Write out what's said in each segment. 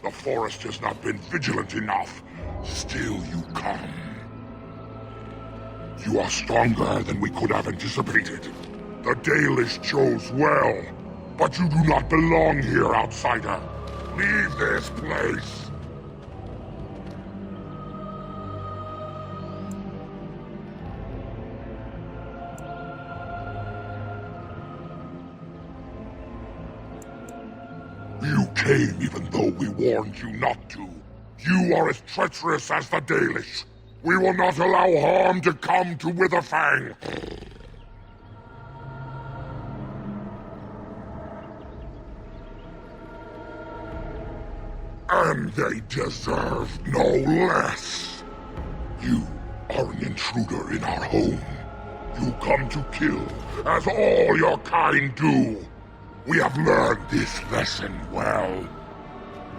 The forest has not been vigilant enough. Still you come. You are stronger than we could have anticipated. The Dalish chose well, but you do not belong here, outsider. Leave this place. You came even though we warned you not to. You are as treacherous as the Dalish. We will not allow harm to come to Witherfang. And they deserve no less. You are an intruder in our home. You come to kill, as all your kind do. We have learned this lesson well.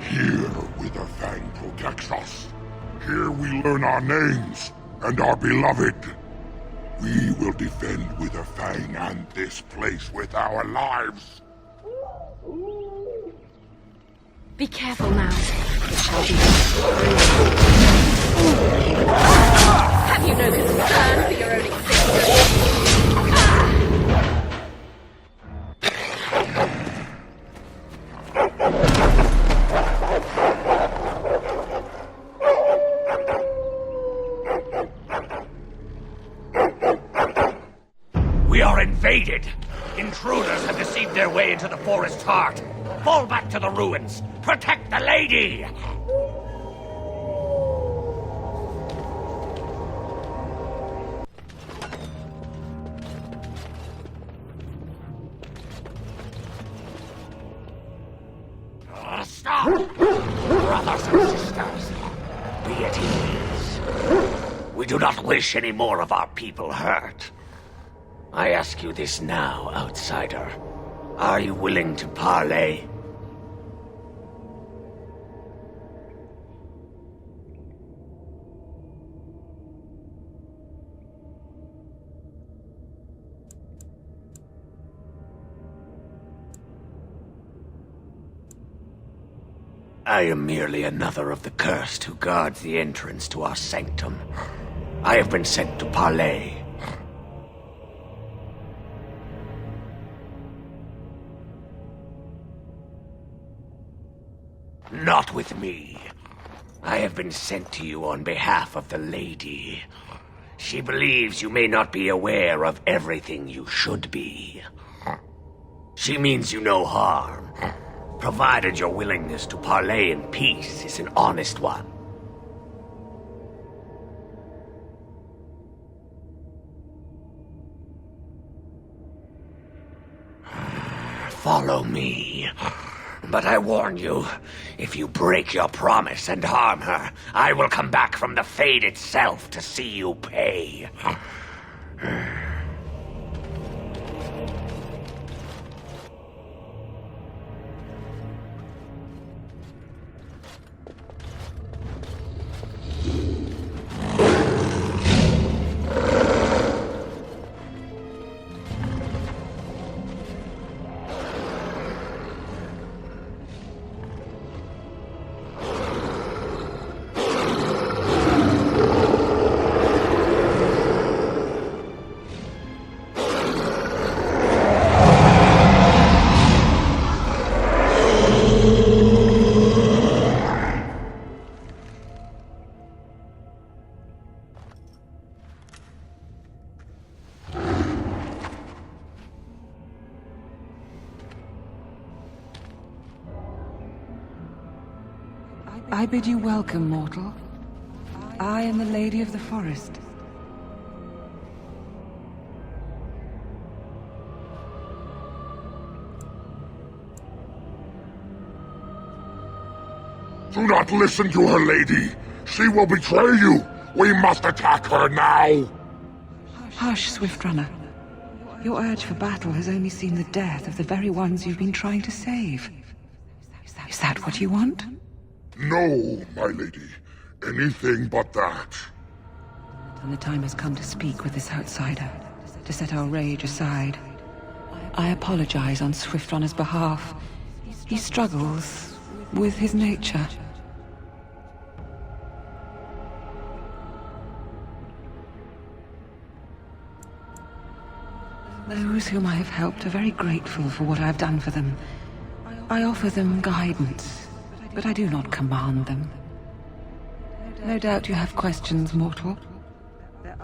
Here, Witherfang protects us. Here we learn our names and are beloved. We will defend Witherfang and this place with our lives. Be careful now. It shall be. Have you no concern for your own existence? We are invaded! Intruders have deceived their way into the forest's heart. Fall back to the ruins! Protect the lady! Stop! Brothers and sisters, be at ease. We do not wish any more of our people hurt. I ask you this now, outsider. Are you willing to parley? I am merely another of the cursed who guards the entrance to our sanctum. I have been sent to parley. Not with me. I have been sent to you on behalf of the lady. She believes you may not be aware of everything you should be. She means you no harm, provided your willingness to parley in peace is an honest one. Follow me. But I warn you, if you break your promise and harm her, I will come back from the Fade itself to see you pay. I bid you welcome, mortal. I am the Lady of the Forest. Do not listen to her, lady. She will betray you. We must attack her now. Hush, Swift Runner. Your urge for battle has only seen the death of the very ones you've been trying to save. Is that what you want? No, my lady. Anything but that. And the time has come to speak with this outsider, to set our rage aside. I apologize on Swift Runner's behalf. He struggles with his nature. Those whom I have helped are very grateful for what I have done for them. I offer them guidance, but I do not command them. No doubt you have questions, mortal.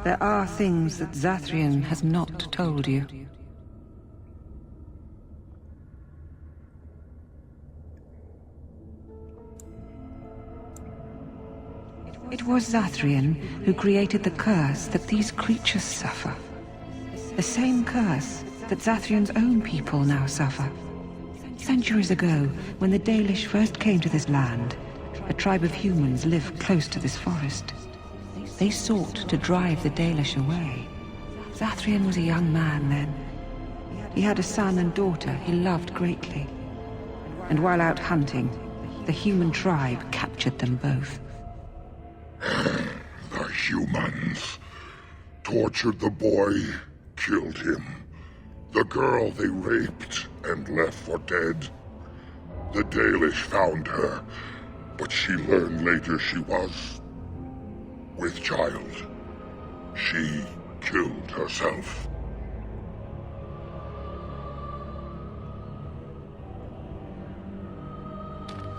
There are things that Zathrian has not told you. It was Zathrian who created the curse that these creatures suffer. The same curse that Zathrian's own people now suffer. Centuries ago, when the Dalish first came to this land, a tribe of humans lived close to this forest. They sought to drive the Dalish away. Zathrian was a young man then. He had a son and daughter he loved greatly. And while out hunting, the human tribe captured them both. The humans tortured the boy, killed him. The girl they raped and left for dead. The Dalish found her, but she learned later she was with child. She killed herself.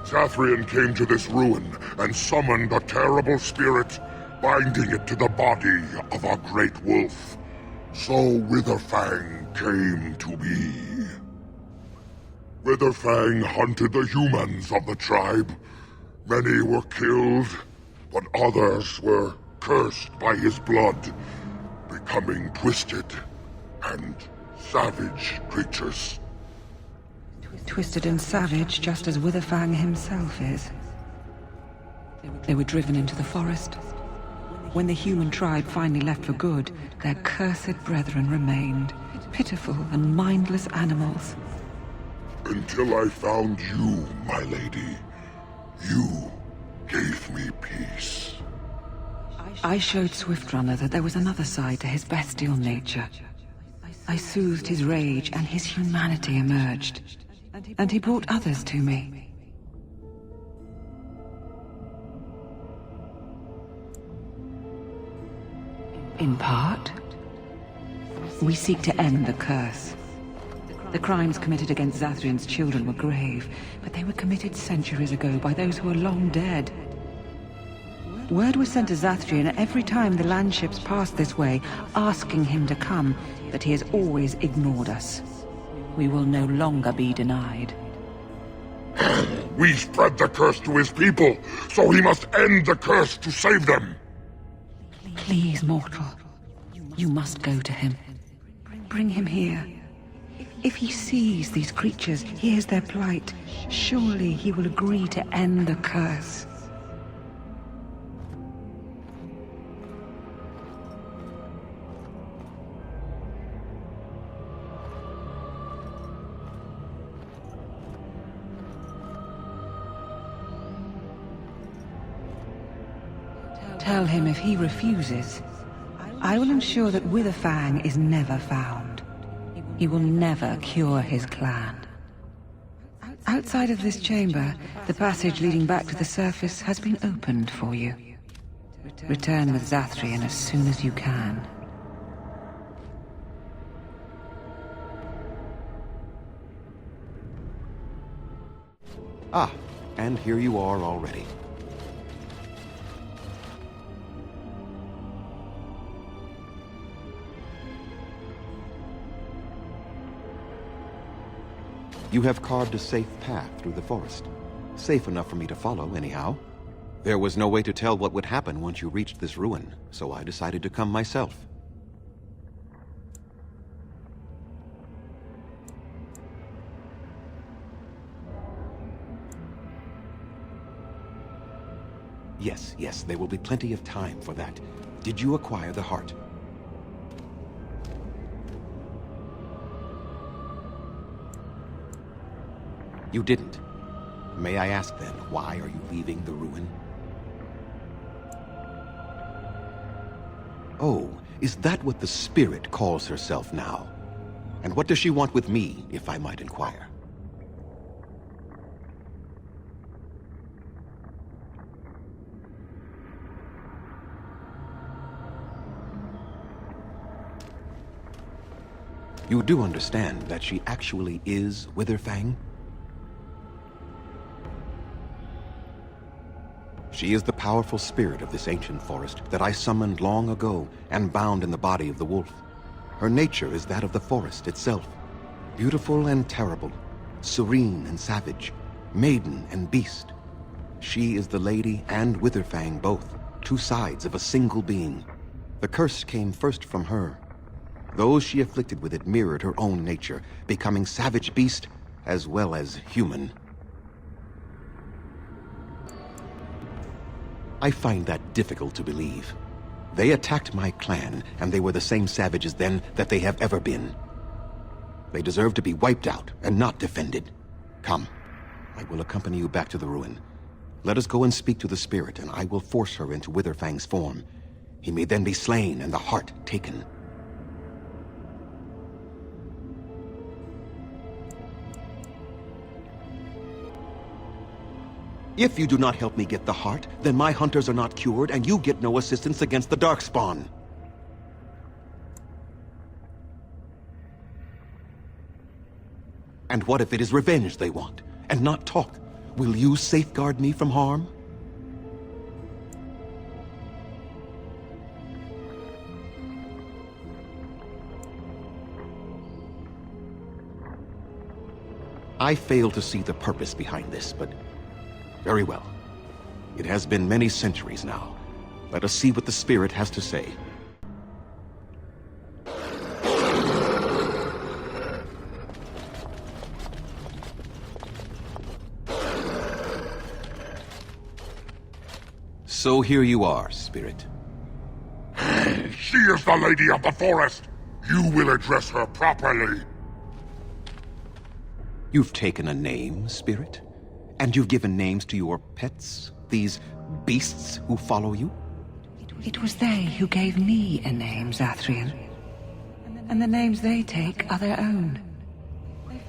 Zathrian came to this ruin and summoned a terrible spirit, binding it to the body of a great wolf. So Witherfang came to be. Witherfang hunted the humans of the tribe. Many were killed, but others were cursed by his blood, becoming twisted and savage creatures. Twisted and savage, just as Witherfang himself is. They were driven into the forest. When the human tribe finally left for good, their cursed brethren remained, pitiful and mindless animals. Until I found you, my lady. You gave me peace. I showed Swiftrunner that there was another side to his bestial nature. I soothed his rage and his humanity emerged. And he brought others to me. In part, we seek to end the curse. The crimes committed against Zathrian's children were grave, but they were committed centuries ago by those who are long dead. Word was sent to Zathrian every time the landships passed this way, asking him to come, but he has always ignored us. We will no longer be denied. We spread the curse to his people, so he must end the curse to save them. Please, mortal. You must go to him. Bring him here. If he sees these creatures, hears their plight, surely he will agree to end the curse. Tell him if he refuses, I will ensure that Witherfang is never found. He will never cure his clan. Outside of this chamber, the passage leading back to the surface has been opened for you. Return with Zathrian as soon as you can. Ah, and here you are already. You have carved a safe path through the forest. Safe enough for me to follow, anyhow. There was no way to tell what would happen once you reached this ruin, so I decided to come myself. Yes, there will be plenty of time for that. Did you acquire the heart? You didn't. May I ask then, why are you leaving the ruin? Oh, is that what the spirit calls herself now? And what does she want with me, if I might inquire? You do understand that she actually is Witherfang? She is the powerful spirit of this ancient forest that I summoned long ago and bound in the body of the wolf. Her nature is that of the forest itself. Beautiful and terrible, serene and savage, maiden and beast. She is the lady and Witherfang both, two sides of a single being. The curse came first from her. Those she afflicted with it mirrored her own nature, becoming savage beast as well as human. I find that difficult to believe. They attacked my clan, and they were the same savages then that they have ever been. They deserve to be wiped out and not defended. Come, I will accompany you back to the ruin. Let us go and speak to the spirit, and I will force her into Witherfang's form. He may then be slain and the heart taken. If you do not help me get the heart, then my hunters are not cured, and you get no assistance against the Darkspawn. And what if it is revenge they want, and not talk? Will you safeguard me from harm? I fail to see the purpose behind this, but very well. It has been many centuries now. Let us see what the spirit has to say. So here you are, spirit. She is the lady of the forest. You will address her properly. You've taken a name, spirit? And you've given names to your pets? These beasts who follow you? It was they who gave me a name, Zathrian. And the names they take are their own.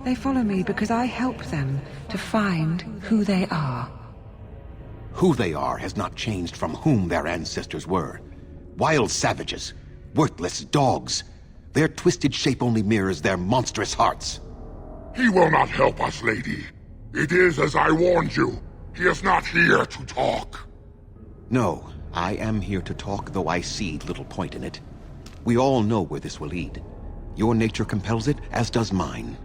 They follow me because I help them to find who they are. Who they are has not changed from whom their ancestors were. Wild savages, worthless dogs. Their twisted shape only mirrors their monstrous hearts. He will not help us, lady. It is as I warned you. He is not here to talk. No, I am here to talk, though I see little point in it. We all know where this will lead. Your nature compels it, as does mine.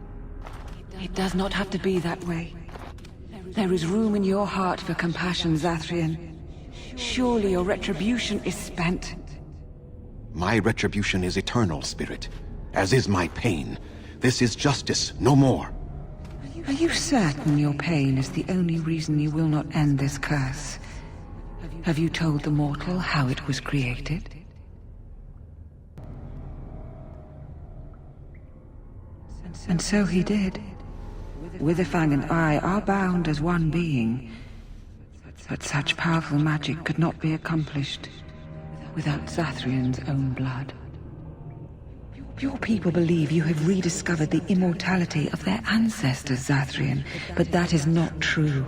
It does not have to be that way. There is room in your heart for compassion, Zathrian. Surely your retribution is spent. My retribution is eternal, spirit, as is my pain. This is justice, no more. Are you certain your pain is the only reason you will not end this curse? Have you told the mortal how it was created? And so he did. Witherfang and I are bound as one being, but such powerful magic could not be accomplished without Zathrian's own blood. Your people believe you have rediscovered the immortality of their ancestors, Zathrian, but that is not true.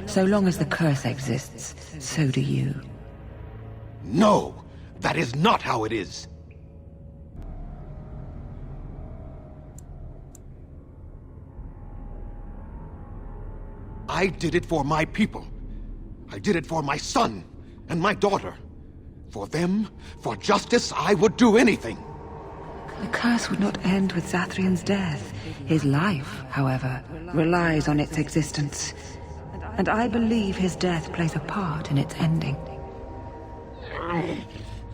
So long as the curse exists, so do you. No! That is not how it is! I did it for my people. I did it for my son and my daughter. For them, for justice, I would do anything. The curse would not end with Zathrian's death. His life, however, relies on its existence. And I believe his death plays a part in its ending.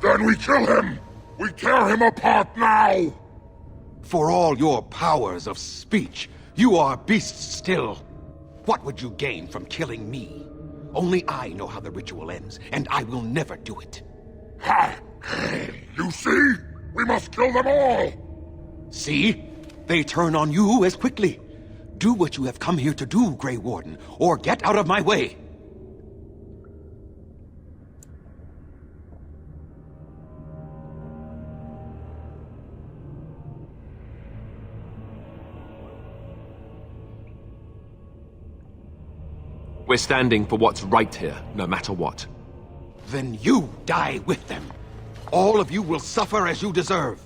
Then we kill him! We tear him apart now! For all your powers of speech, you are beasts still. What would you gain from killing me? Only I know how the ritual ends, and I will never do it. Ha! You see? We must kill them all! See? They turn on you as quickly. Do what you have come here to do, Grey Warden, or get out of my way. We're standing for what's right here, no matter what. Then you die with them. All of you will suffer as you deserve.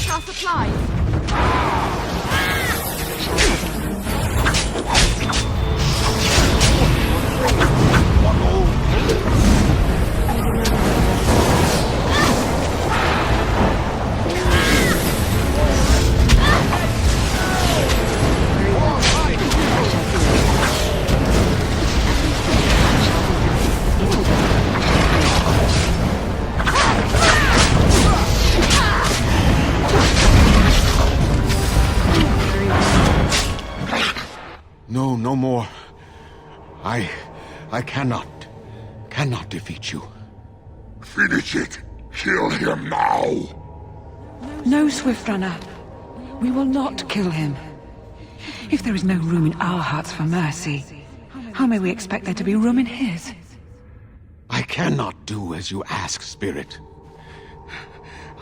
replenish our supplies. No, no more. I cannot defeat you. Finish it. Kill him now. No, Swift Runner. We will not kill him. If there is no room in our hearts for mercy, how may we expect there to be room in his? I cannot do as you ask, Spirit.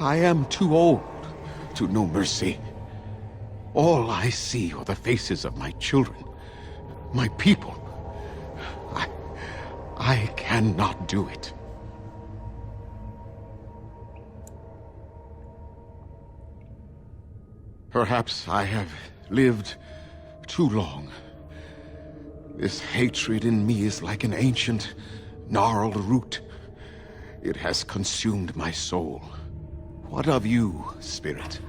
I am too old to know mercy. All I see are the faces of my children, my people. I cannot do it. Perhaps I have lived too long. This hatred in me is like an ancient, gnarled root. It has consumed my soul. What of you, Spirit?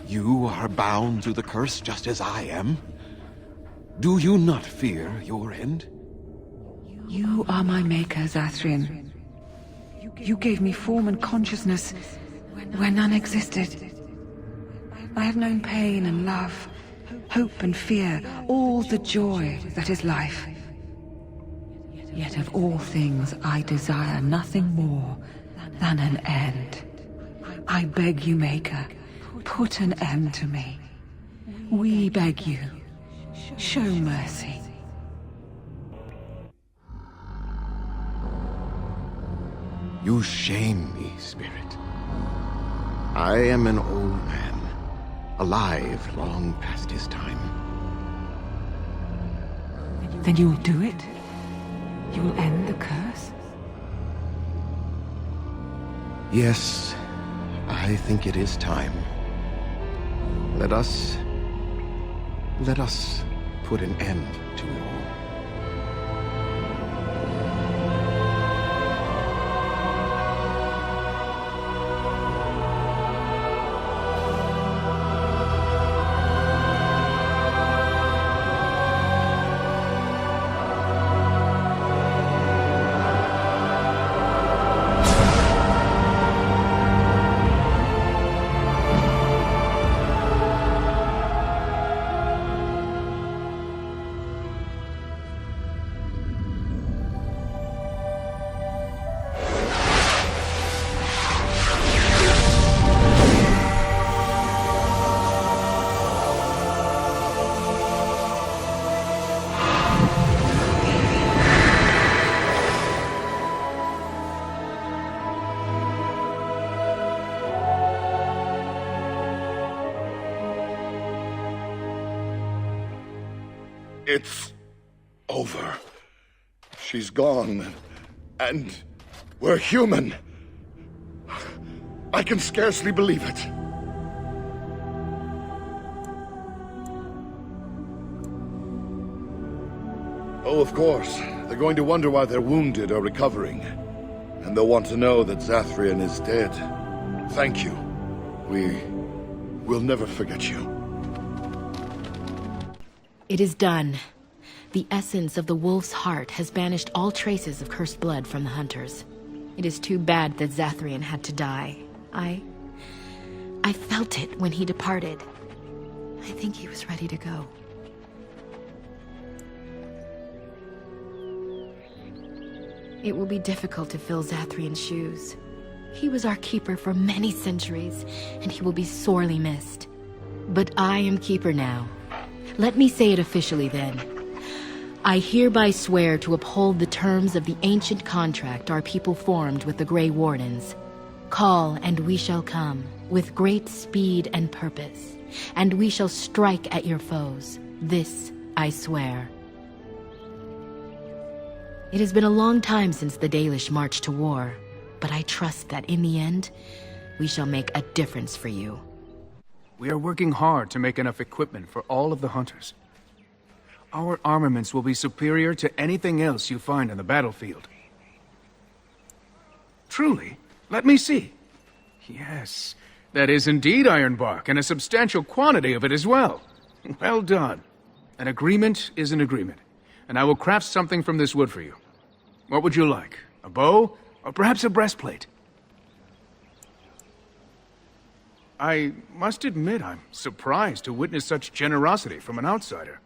You are bound to the curse just as I am. Do you not fear your end? You are my maker, Zathrian. You gave me form and consciousness where none existed. I have known pain and love, hope and fear, all the joy that is life. Yet of all things I desire nothing more than an end. I beg you, Maker, put an end to me. We beg you, show mercy. You shame me, Spirit. I am an old man, alive long past his time. Then you will do it? You will end the curse? Yes, I think it is time. Let us put an end to it all. It's over. She's gone. And we're human. I can scarcely believe it. Oh, of course. They're going to wonder why their wounded are recovering. And they'll want to know that Zathrian is dead. Thank you. We'll never forget you. It is done. The essence of the wolf's heart has banished all traces of cursed blood from the hunters. It is too bad that Zathrian had to die. I felt it when he departed. I think he was ready to go. It will be difficult to fill Zathrian's shoes. He was our keeper for many centuries, and he will be sorely missed. But I am keeper now. Let me say it officially then. I hereby swear to uphold the terms of the ancient contract our people formed with the Grey Wardens. Call, and we shall come, with great speed and purpose, and we shall strike at your foes. This I swear. It has been a long time since the Dalish marched to war, but I trust that in the end, we shall make a difference for you. We are working hard to make enough equipment for all of the hunters. Our armaments will be superior to anything else you find on the battlefield. Truly? Let me see. Yes, that is indeed ironbark, and a substantial quantity of it as well. Well done. An agreement is an agreement, and I will craft something from this wood for you. What would you like? A bow, or perhaps a breastplate? I must admit I'm surprised to witness such generosity from an outsider.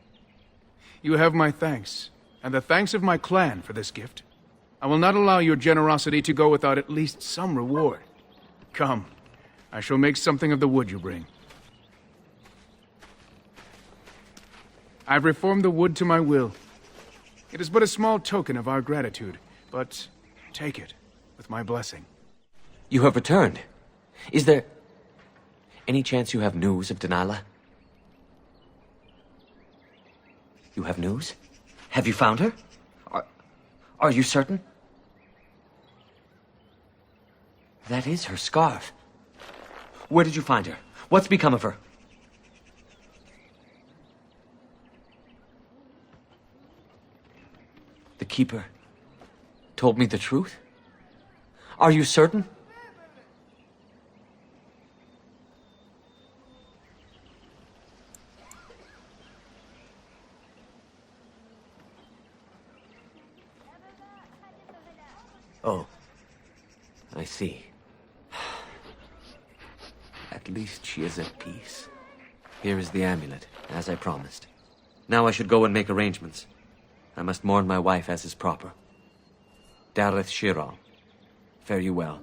You have my thanks, and the thanks of my clan for this gift. I will not allow your generosity to go without at least some reward. Come, I shall make something of the wood you bring. I've reformed the wood to my will. It is but a small token of our gratitude, but take it with my blessing. You have returned. Is there any chance you have news of Delilah? You have news? Have you found her? Are you certain? That is her scarf. Where did you find her? What's become of her? The Keeper told me the truth? Are you certain? Oh, I see. At least she is at peace. Here is the amulet, as I promised. Now I should go and make arrangements. I must mourn my wife as is proper. Dareth Shiral, fare you well.